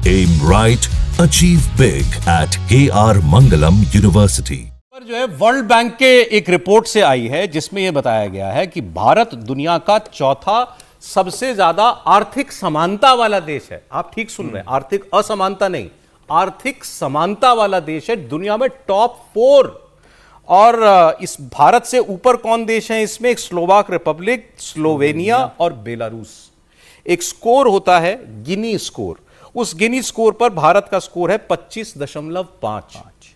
Aim right, achieve big at KR Mangalam University. पर जो है वर्ल्ड बैंक के एक रिपोर्ट से आई है जिसमें यह बताया गया है कि भारत दुनिया का चौथा सबसे ज्यादा आर्थिक समानता वाला देश है। आप ठीक सुन रहे हैं, आर्थिक असमानता नहीं, आर्थिक समानता वाला देश है दुनिया में टॉप 4। और इस भारत से ऊपर कौन देश है इसमें? एक स्लोवाक रिपब्लिक, स्लोवेनिया और बेलारूस। एक स्कोर होता है गिनी स्कोर, उस गिनी स्कोर पर भारत का स्कोर है 25.5।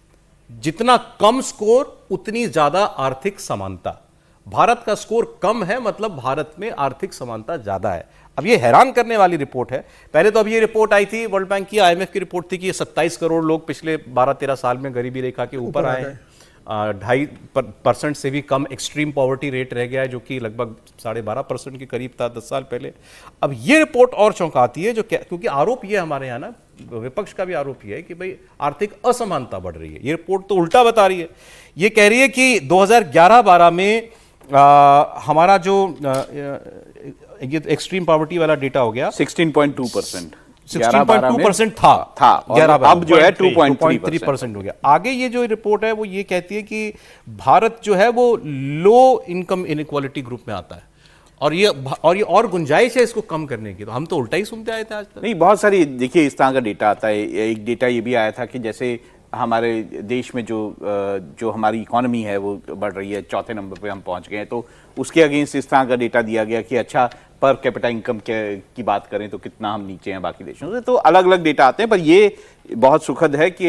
जितना कम स्कोर उतनी ज्यादा आर्थिक समानता। भारत का स्कोर कम है मतलब भारत में आर्थिक समानता ज्यादा है। अब ये हैरान करने वाली रिपोर्ट है। पहले तो अब ये रिपोर्ट आई थी वर्ल्ड बैंक की, IMF की रिपोर्ट थी कि 27 करोड़ लोग पिछले 12-13 साल में गरीबी रेखा के ऊपर आए हैं। 2.5% से भी कम एक्सट्रीम पॉवर्टी रेट रह गया है जो कि लगभग 12.5% के करीब था 10 साल पहले। अब ये रिपोर्ट और चौंकाती है जो क्योंकि आरोप ये हमारे यहाँ ना, विपक्ष का भी आरोप ये है कि भाई आर्थिक असमानता बढ़ रही है। ये रिपोर्ट तो उल्टा बता रही है। ये कह रही है कि 2011-12 में हमारा जो ये एक्सट्रीम पॉवर्टी वाला डेटा हो गया 16.2%, 16.2% था अब जो है 2.3% हो गया। आगे ये जो रिपोर्ट है वो ये कहती है कि भारत जो है वो लो इनकम इनइक्वालिटी ग्रुप में आता है और ये और गुंजाइश है इसको कम करने की। तो हम तो उल्टा ही सुनते आए थे आज तक। नहीं, बहुत सारी देखिए इस तरह का डेटा आता है। एक डेटा ये भी आया था कि जैसे हमारे देश में जो हमारी इकोनॉमी है वो बढ़ रही है, चौथे नंबर पे हम पहुंच गए हैं, तो उसके अगेंस्ट इस तरह का डेटा दिया गया कि अच्छा पर कैपिटा इनकम की बात करें तो कितना हम नीचे हैं बाकी देशों से। तो अलग अलग डेटा आते हैं, पर ये बहुत सुखद है कि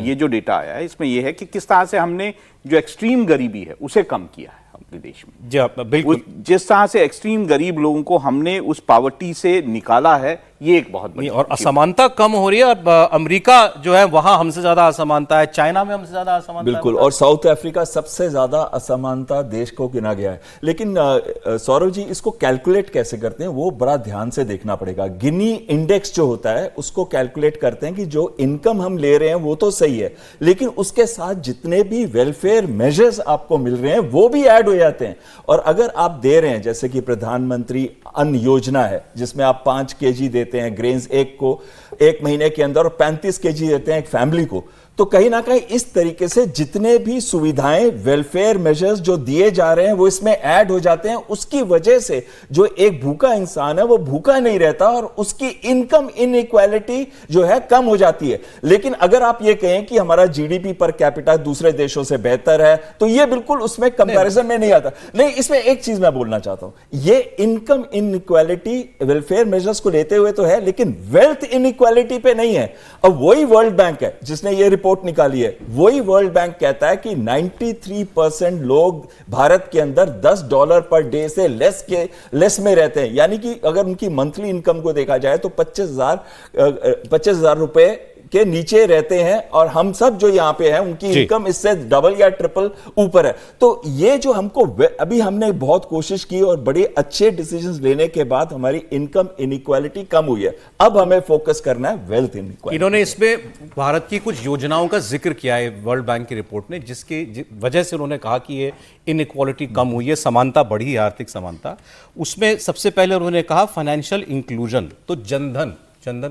ये जो डेटा आया है इसमें ये है कि किस तरह से हमने जो एक्सट्रीम गरीबी है उसे कम किया है अपने देश में। जी बिल्कुल, जिस तरह से एक्सट्रीम गरीब लोगों को हमने उस पॉवर्टी से निकाला है, ये एक बहुत बड़ी और असमानता कम हो रही है। अब अमेरिका जो है वहां हमसे ज्यादा असमानता है, चाइना में हमसे ज्यादा असमानता बिल्कुल, और साउथ अफ्रीका सबसे ज्यादा असमानता देश को गिना गया है। लेकिन सौरभ जी, इसको कैलकुलेट कैसे करते हैं वो बड़ा ध्यान से देखना पड़ेगा। गिनी इंडेक्स जो होता है उसको कैलकुलेट करते हैं कि जो इनकम हम ले रहे हैं वो तो सही है, लेकिन उसके साथ जितने भी वेलफेयर मेजर्स आपको मिल रहे हैं वो भी ऐड हो जाते हैं। और अगर आप दे रहे हैं, जैसे कि प्रधानमंत्री अन्न योजना है जिसमें आप 5 केजी देते हैं ग्रेन्स एक को 1 महीने के अंदर और 35 केजी देते हैं एक फैमिली को, तो कहीं ना कहीं इस तरीके से जितने भी सुविधाएं वेलफेयर मेजर्स जो दिए जा रहे हैं वो इसमें ऐड हो जाते हैं। उसकी वजह से जो एक भूखा इंसान है वो भूखा नहीं रहता और उसकी इनकम इनइक्वालिटी जो है कम हो जाती है। लेकिन अगर आप ये कहें कि हमारा जीडीपी पर कैपिटा दूसरे देशों से बेहतर है तो ये बिल्कुल उसमें कंपैरिजन में नहीं आता। नहीं, इसमें एक चीज मैं बोलना चाहता हूं, ये इनकम इनइक्वालिटी वेलफेयर मेजर्स को लेते हुए तो है लेकिन वेल्थ इनइक्वालिटी पे नहीं है। अब वही वर्ल्ड बैंक है जिसने ये रिपोर्ट निकाली है, वही वर्ल्ड बैंक कहता है कि 93% लोग भारत के अंदर $10 पर डे से लेस में रहते हैं। यानी कि अगर उनकी मंथली इनकम को देखा जाए तो 25,000 रुपए के नीचे रहते हैं और हम सब जो यहां पे हैं उनकी इनकम इससे डबल या ट्रिपल ऊपर है। तो ये जो हमको अभी हमने बहुत कोशिश की और बड़े अच्छे डिसीजंस लेने के बाद हमारी इनकम इनइक्वालिटी कम हुई है। अब हमें फोकस करना है वेल्थ इनइक्वालिटी। इन्होंने इसमें भारत की कुछ योजनाओं का जिक्र किया है वर्ल्ड बैंक की रिपोर्ट ने, जिसकी वजह से उन्होंने कहा कि ये इनइक्वालिटी कम हुई है, समानता बढ़ी है, आर्थिक समानता। उसमें सबसे पहले उन्होंने कहा फाइनेंशियल इंक्लूजन, तो जनधन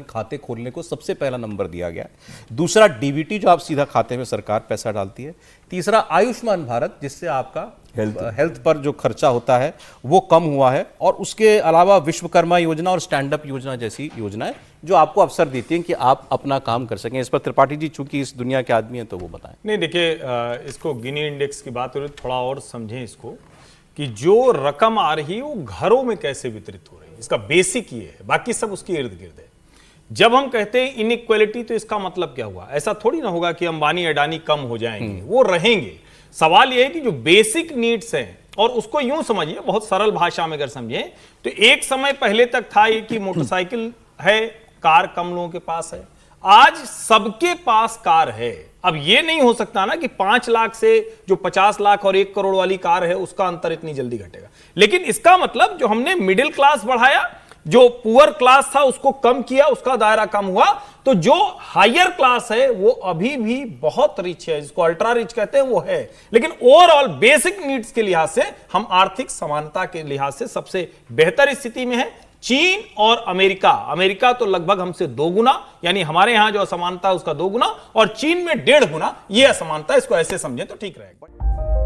खाते खोलने को सबसे पहला नंबर दिया गया। दूसरा डीबीटी जो आप सीधा खाते में सरकार पैसा डालती है। तीसरा आयुष्मान भारत जिससे आपका हेल्थ पर जो खर्चा होता है वो कम हुआ है। और उसके अलावा विश्वकर्मा योजना और स्टैंड अप योजना जैसी योजनाएं जो आपको अवसर देती हैं कि आप अपना काम कर सकें। इस पर त्रिपाठी जी चूंकि इस दुनिया के आदमी हैं तो वो बताएं। नहीं, देखिए इसको गिनी इंडेक्स की बात हो रही, थोड़ा और समझें इसको कि जो रकम आ रही है वो घरों में कैसे वितरित हो रही है, इसका बेसिक ये है, बाकी सब उसके इर्द गिर्द है। जब हम कहते हैं इनइक्वालिटी तो इसका मतलब क्या हुआ? ऐसा थोड़ी ना होगा कि अंबानी अडानी कम हो जाएंगे, वो रहेंगे। सवाल यह है कि जो बेसिक नीड्स हैं, और उसको यूं समझिए, बहुत सरल भाषा में अगर समझें तो एक समय पहले तक था ये कि मोटरसाइकिल है, कार कम लोगों के पास है, आज सबके पास कार है। अब ये नहीं हो सकता ना कि 5 लाख से जो 50 लाख और 1 करोड़ वाली कार है उसका अंतर इतनी जल्दी घटेगा। लेकिन इसका मतलब जो हमने मिडिल क्लास बढ़ाया, जो पुअर क्लास था उसको कम किया, उसका दायरा कम हुआ, तो जो हायर क्लास है वो अभी भी बहुत रिच है, जिसको अल्ट्रा रिच कहते हैं वो है। लेकिन ओवरऑल बेसिक नीड्स के लिहाज से हम आर्थिक समानता के लिहाज से सबसे बेहतर स्थिति में है। चीन और अमेरिका, अमेरिका तो लगभग हमसे 2 गुना, यानी हमारे यहां जो असमानता है उसका 2 गुना, और चीन में 1.5 गुना ये असमानता, इसको ऐसे समझें तो ठीक रहेगा।